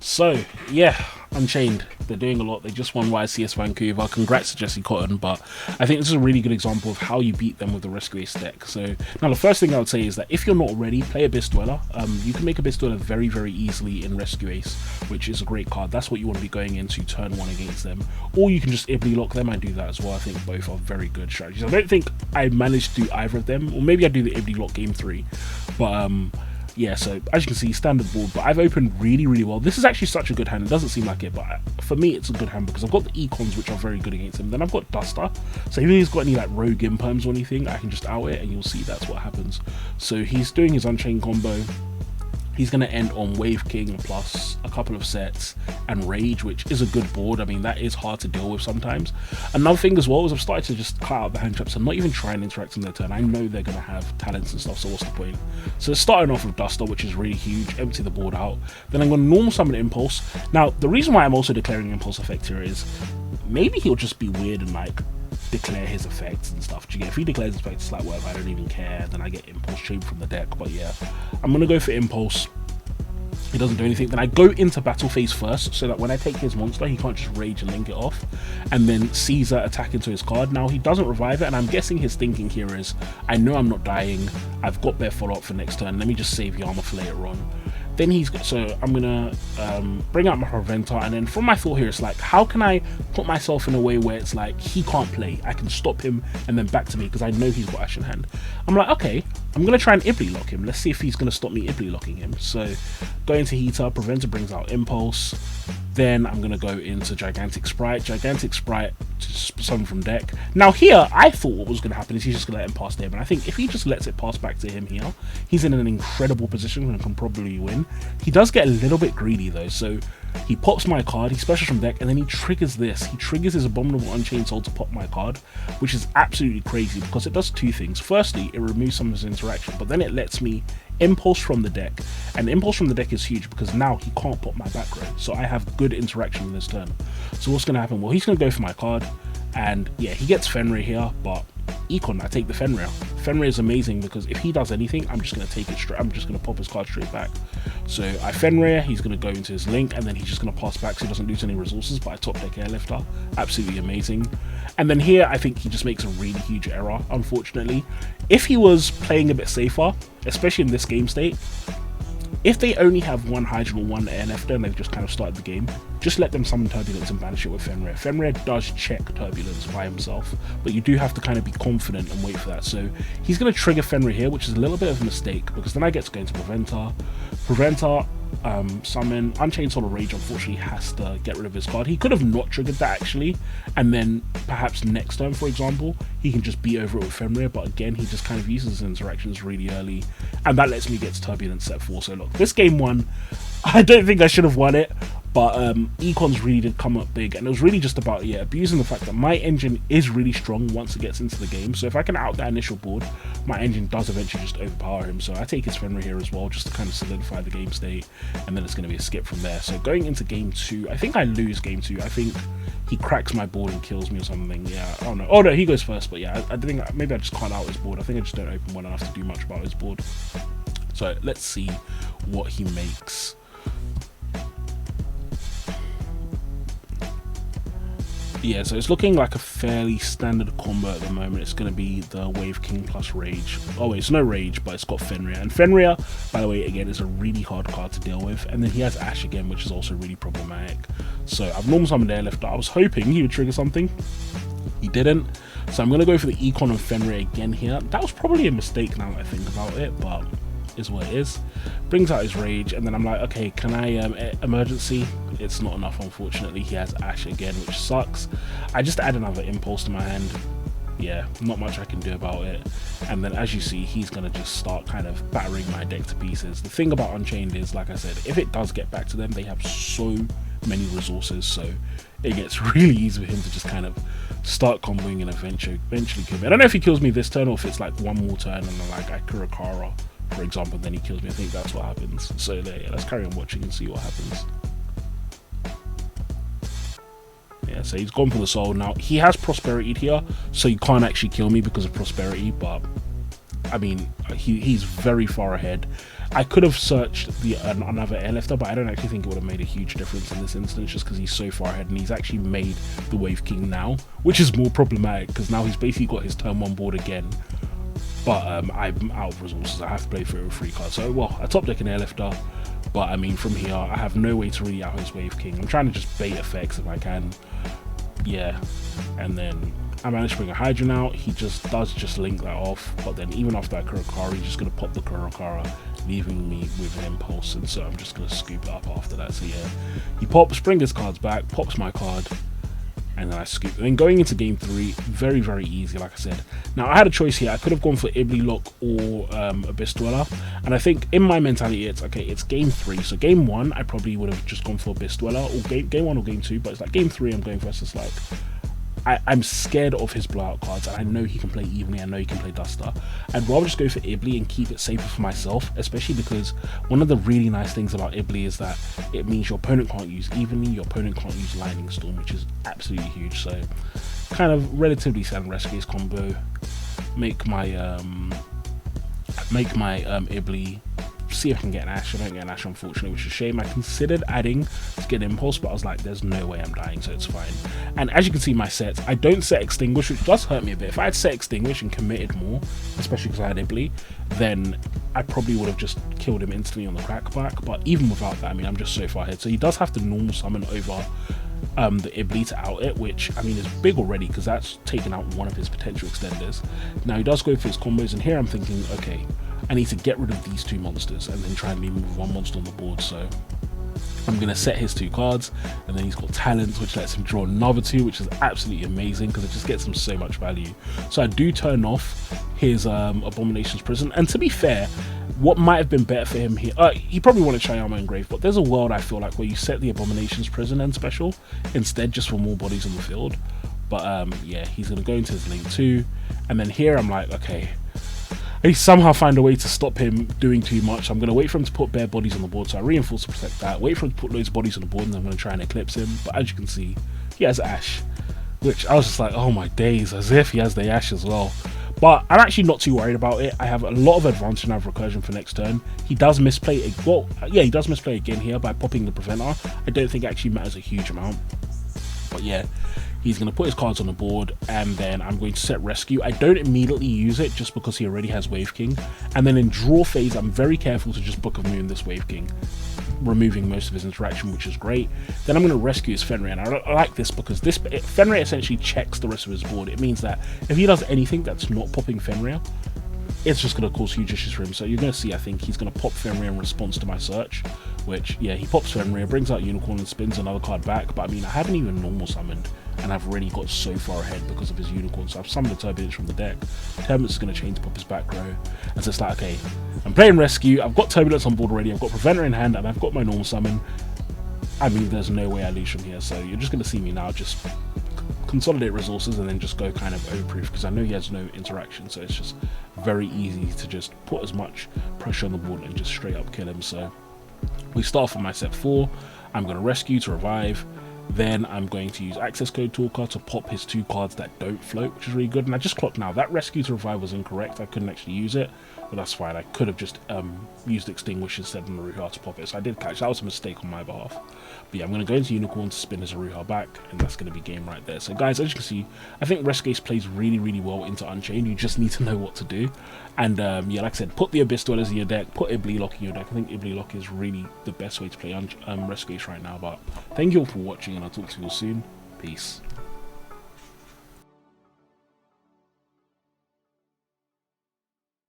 So, yeah, Unchained. They're doing a lot. They just won YCS Vancouver. Congrats to Jesse Cotton. But I think this is a really good example of how you beat them with the Rescue Ace deck. So, now the first thing I would say is that if you're not ready, play Abyss Dweller. You can make Abyss Dweller very, very easily in Rescue Ace, which is a great card. That's what you want to be going into turn one against them. Or you can just Ibly lock them. I do that as well. I think both are very good strategies. I don't think I managed to do either of them. Or maybe I do the Ibly lock game 3. But, yeah, so as you can see, standard board, but I've opened really, really well. This is actually such a good hand. It doesn't seem like it, but for me, it's a good hand because I've got the Econs, which are very good against him. Then I've got Duster, so if he's got any like rogue imperms or anything, I can just out it, and you'll see that's what happens. So he's doing his Unchained combo. He's going to end on Wave King plus a couple of sets and Rage, which is a good board. I mean, that is hard to deal with sometimes. Another thing as well is I've started to just cut out the hand traps and not even try and interact on their turn. I know they're going to have talents and stuff, so what's the point? So starting off with Duster, which is really huge, empty the board out. Then I'm going to normal summon Impulse. Now, the reason why I'm also declaring Impulse effect here is maybe he'll just be weird and like declare his effects and stuff. If he declares his effects, it's like whatever, I don't even care. Then I get Impulse Chain from the deck. But yeah, I'm gonna go for Impulse. He doesn't do anything. Then I go into battle phase first, so that when I take his monster, he can't just rage and link it off. And then Caesar attack into his card. Now he doesn't revive it, and I'm guessing his thinking here is, I know I'm not dying. I've got their follow up for next turn. Let me just save Yama for later on. Then I'm gonna bring out my Preventer, and then from my thought here, it's like, how can I put myself in a way where it's like he can't play? I can stop him and then back to me because I know he's got Ash in hand. I'm like, okay, I'm gonna try and Ibly lock him. Let's see if he's gonna stop me Ibly locking him. So go into Heater, Preventer brings out Impulse. Then I'm gonna go into Gigantic Sprite. Gigantic Sprite to summon from deck. Now here, I thought what was gonna happen is he's just gonna let him pass to him, and I think if he just lets it pass back to him here, he's in an incredible position and can probably win. He does get a little bit greedy though, so he pops my card, he specials from deck, and then he triggers this. He triggers his Abominable Unchained Soul to pop my card, which is absolutely crazy because it does two things. Firstly, it removes some of his interaction, but then it lets me Impulse from the deck, and Impulse from the deck is huge because now he can't pop my back row, so I have good interaction in this turn. So what's going to happen? Well, he's going to go for my card, and yeah, he gets Fenrir here, but Econ, I take the Fenrir. Fenrir is amazing because if he does anything, I'm just going to take it straight. I'm just going to pop his card straight back. So I Fenrir, he's going to go into his link, and then he's just going to pass back so he doesn't lose any resources, but I top deck Airlifter. Absolutely amazing. And then here, I think he just makes a really huge error, unfortunately. If he was playing a bit safer, especially in this game state, if they only have one Hydra or one Airlifter and they've just kind of started the game, just let them summon Turbulence and banish it with Fenrir. Fenrir does check Turbulence by himself, but you do have to kind of be confident and wait for that. So he's going to trigger Fenrir here, which is a little bit of a mistake because then I get to go into Preventer. Preventer, summon Unchained Soul of Rage, unfortunately has to get rid of his card. He could have not triggered that actually, and then perhaps next turn, for example, he can just be over it with Fenrir, but again, he just kind of uses his interactions really early, and that lets me get to Turbulence set 4. So look, this game one, I don't think I should have won it, but Econs really did come up big, and it was really just about, yeah, abusing the fact that my engine is really strong once it gets into the game. So if I can out that initial board, my engine does eventually just overpower him. So I take his Fenrir here as well, just to kind of solidify the game state, and then it's going to be a skip from there. So going into game 2, I think I lose game 2. I think he cracks my board and kills me or something. Yeah, oh no, he goes first, but yeah, I think maybe I just can't out his board. I think I just don't open well enough to do much about his board. So let's see what he makes. Yeah, so it's looking like a fairly standard combo at the moment. It's going to be the Wave King plus Rage. Oh wait, it's no Rage, but it's got Fenrir. And Fenrir, by the way, again, is a really hard card to deal with. And then he has Ash again, which is also really problematic. So I've normal summoned Airlifter. I was hoping he would trigger something. He didn't. So I'm going to go for the Econ of Fenrir again here. That was probably a mistake now that I think about it, but is what it is. Brings out his Rage, and then I'm like, okay, can I emergency? It's not enough, unfortunately. He has Ash again, which sucks. I just add another Impulse to my hand. Yeah, not much I can do about it. And then as you see, he's gonna just start kind of battering my deck to pieces. The thing about Unchained is, like I said, if it does get back to them, they have so many resources, so it gets really easy for him to just kind of start comboing and eventually kill me. I don't know if he kills me this turn or if it's like one more turn and then like I Kurakara, for example, then he kills me. I think that's what happens. So yeah, let's carry on watching and see what happens. Yeah, so he's gone for the soul. Now he has Prosperity here, so you can't actually kill me because of Prosperity, but I mean, he's very far ahead. I could have searched the another airlifter, but I don't actually think it would have made a huge difference in this instance, just because he's so far ahead and he's actually made the Wave King now, which is more problematic because now he's basically got his turn 1 board again. But I'm out of resources. I have to play for it with 3 cards. So, well, I top deck an airlifter, but I mean, from here, I have no way to really out his Wave King. I'm trying to just bait effects if I can. Yeah, and then I managed to bring a Hydrogen out. He does link that off, but then even after that Kurakara, he's just going to pop the Kurakara, leaving me with an Impulse, and so I'm just going to scoop it up after that. So yeah, he pops, bring his cards back, pops my card, and then I scoop. And then going into game 3, very, very easy, like I said. Now, I had a choice here. I could have gone for Ibli Lock or Abyss Dweller, and I think in my mentality, it's okay, it's game 3. So game 1, I probably would have just gone for Abyss Dweller, or game 1 or game 2, but it's like game 3, I'm going for just like, I'm scared of his blowout cards, and I know he can play Evenly, I know he can play Duster. I'd rather just go for Ibli and keep it safer for myself, especially because one of the really nice things about Ibli is that it means your opponent can't use Evenly, your opponent can't use Lightning Storm, which is absolutely huge. So kind of relatively sound Rescue's combo. Make my Ibli, see if I can get an Ash. I don't get an Ash, unfortunately, which is a shame. I considered adding to get Impulse, but I was like, there's no way I'm dying, so it's fine. And as you can see, my sets, I don't set Extinguish, which does hurt me a bit. If I had set Extinguish and committed more, especially because I had Ibli, then I probably would have just killed him instantly on the crackback. But even without that, I mean, I'm just so far ahead. So he does have to normal summon over the Ibli to out it, which I mean is big already because that's taken out one of his potential extenders. Now he does go for his combos, and here I'm thinking, okay, I need to get rid of these 2 monsters and then try and leave him with 1 monster on the board. So I'm going to set his 2 cards, and then he's got Talents, which lets him draw another 2, which is absolutely amazing because it just gets him so much value. So I do turn off his Abomination's Prison, and to be fair, what might have been better for him here, he probably wanted Shayama Engrave, but there's a world I feel like where you set the Abomination's Prison and special instead, just for more bodies on the field. But yeah, he's going to go into his Link 2, and then here I'm like, okay, I somehow find a way to stop him doing too much. I'm going to wait for him to put bare bodies on the board, so I reinforce to protect that, wait for him to put loads of bodies on the board, and then I'm going to try and eclipse him. But as you can see, he has Ash, which I was just like, oh my days, as if he has the Ash as well. But I'm actually not too worried about it. I have a lot of advantage now for Recursion for next turn. He does misplay, he does misplay again here by popping the Preventer. I don't think it actually matters a huge amount. But yeah, he's going to put his cards on the board, and then I'm going to set Rescue. I don't immediately use it just because he already has Wave King. And then in draw phase, I'm very careful to just Book of Moon this Wave King, removing most of his interaction, which is great. Then I'm going to rescue his Fenrir, and I like this because Fenrir essentially checks the rest of his board. It means that if he does anything that's not popping Fenrir, it's just going to cause huge issues for him. So you're going to see, I think he's going to pop Fenrir in response to my search, which, yeah, he pops Fenrir, brings out Unicorn and spins another card back. But I mean, I haven't even normal summoned, and I've already got so far ahead because of his Unicorn. So I've summoned the Turbulence from the deck. Turbulence is going to change to pop his back row. And so it's like, okay, I'm playing Rescue, I've got Turbulence on board already, I've got Preventer in hand, and I've got my normal summon. I mean, there's no way I lose from here. So you're just going to see me now just consolidate resources and then just go kind of overproof, because I know he has no interaction, so it's just very easy to just put as much pressure on the board and just straight up kill him. So we start off with my set 4. I'm going to Rescue to revive, then I'm going to use Access Code Talker to pop his 2 cards that don't float, which is really good. And I just clocked now that Rescue to revive was incorrect. I couldn't actually use it, but that's fine. I could have just used Extinguish instead of Aruha to pop it, so I did catch. That was a mistake on my behalf. But yeah, I'm going to go into Unicorn to spin his Aruha back, and that's going to be game right there. So guys, as you can see, I think Rescue plays really, really well into Unchained. You just need to know what to do. And yeah, like I said, put the Abyss Dwellers in your deck, put Ibli Lock in your deck. I think Ibli Lock is really the best way to play Rescue right now. But thank you all for watching, and I'll talk to you all soon. Peace.